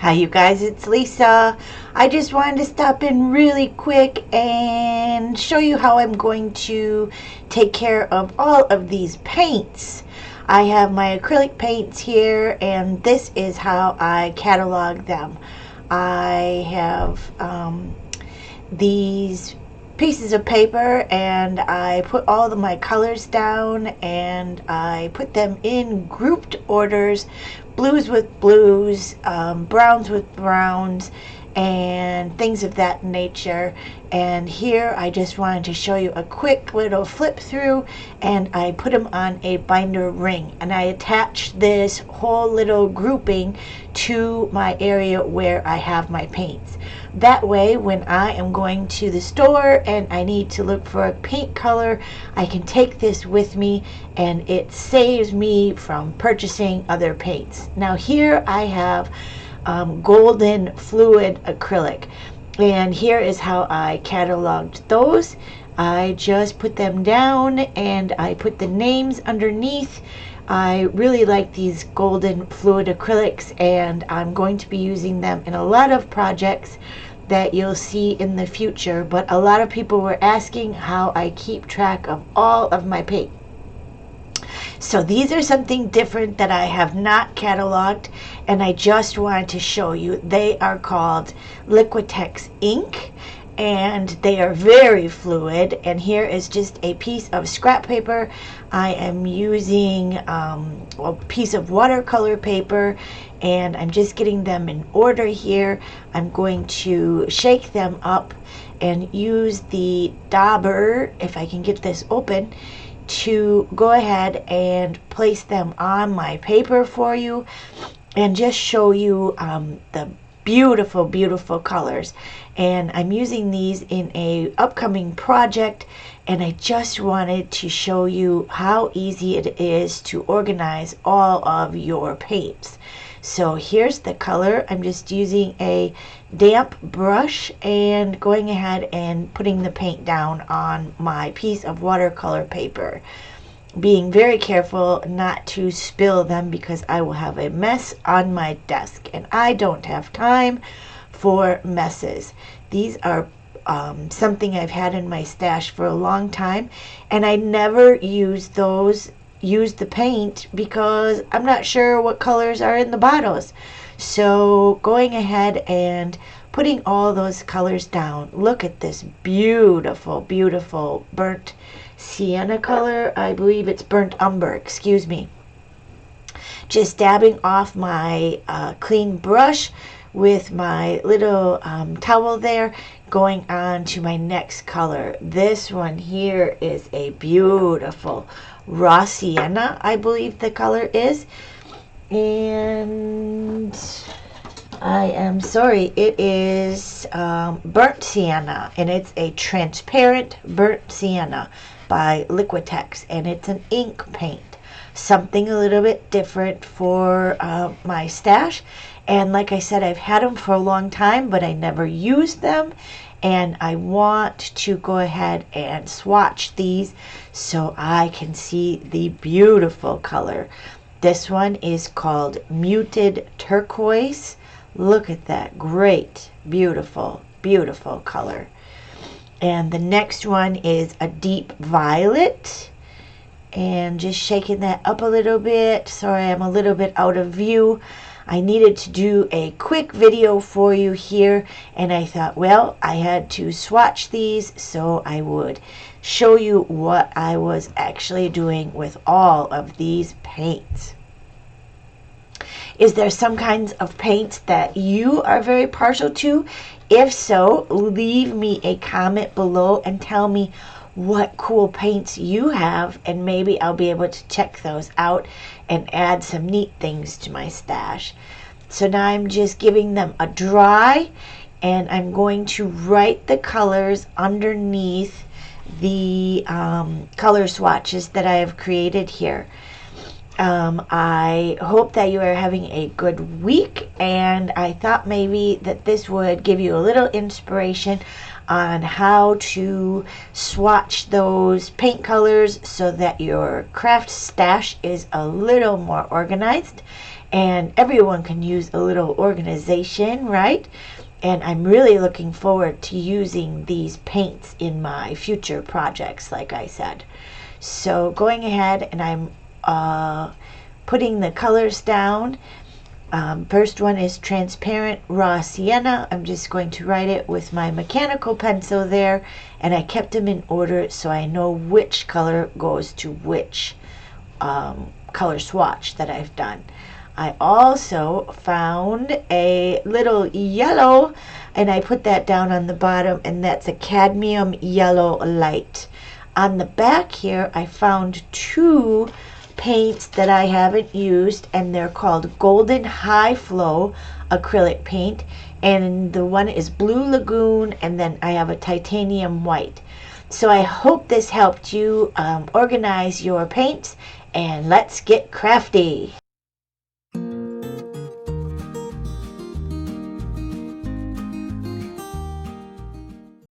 Hi you guys, it's Lisa. I just wanted to stop in really quick and show you how I'm going to take care of all of these paints. I have my acrylic paints here, and this is how I catalog them. I have these pieces of paper, and I put all of my colors down, and I put them in grouped orders: blues with blues, browns with browns, and things of that nature. And here I just wanted to show you a quick little flip through, and I put them on a binder ring, and I attach this whole little grouping to my area where I have my paints. That way, when I am going to the store and I need to look for a paint color, I can take this with me, and it saves me from purchasing other paints. Now here I have golden fluid acrylic, and here is how I cataloged those. I just put them down and I put the names underneath. I really like these golden fluid acrylics, and I'm going to be using them in a lot of projects that you'll see in the future. But a lot of people were asking how I keep track of all of my paint. So these are something different that I have not cataloged, and I just wanted to show you. They are called Liquitex ink, and they are very fluid. And here is just a piece of scrap paper. I am using a piece of watercolor paper, and I'm just getting them in order here. I'm going to shake them up and use the dauber, if I can get this open, to go ahead and place them on my paper for you, and just show you the beautiful colors. And I'm using these in a upcoming project, and I just wanted to show you how easy it is to organize all of your paints. So here's the color. I'm just using a damp brush and going ahead and putting the paint down on my piece of watercolor paper, being very careful not to spill them because I will have a mess on my desk, and I don't have time for messes. These are something I've had in my stash for a long time, and I never use the paint because I'm not sure what colors are in the bottles. So going ahead and putting all those colors down. Look at this beautiful burnt sienna color. I believe it's burnt umber, excuse me. Just dabbing off my clean brush with my little towel there, going on to my next color. This one here is a beautiful raw sienna, I believe the color is. And I am sorry, it is burnt sienna, and it's a transparent burnt sienna by Liquitex, and it's an ink paint, something a little bit different for my stash. And like I said, I've had them for a long time, but I never used them, and I want to go ahead and swatch these so I can see the beautiful color. This one is called Muted Turquoise. Look at that great, beautiful color. And the next one is a deep violet, and just shaking that up a little bit. Sorry, I'm a little bit out of view. I needed to do a quick video for you here, and I thought, well, I had to swatch these, so I would show you what I was actually doing with all of these paints. Is there some kinds of paints that you are very partial to? If so, leave me a comment below and tell me what cool paints you have, and maybe I'll be able to check those out and add some neat things to my stash. So now I'm just giving them a dry, and I'm going to write the colors underneath the color swatches that I have created here. I hope that you are having a good week, and I thought maybe that this would give you a little inspiration on how to swatch those paint colors so that your craft stash is a little more organized. and everyone can use a little organization, right? And I'm really looking forward to using these paints in my future projects, like I said. So going ahead and I'm putting the colors down. First one is transparent raw sienna. I'm just going to write it with my mechanical pencil there, and I kept them in order so I know which color goes to which color swatch that I've done. I also found a little yellow, and I put that down on the bottom, and that's a cadmium yellow light. On the back here, I found two paints that I haven't used, and they're called Golden High Flow acrylic paint, and the one is Blue Lagoon, and then I have a titanium white. So I hope this helped you organize your paints, and let's get crafty.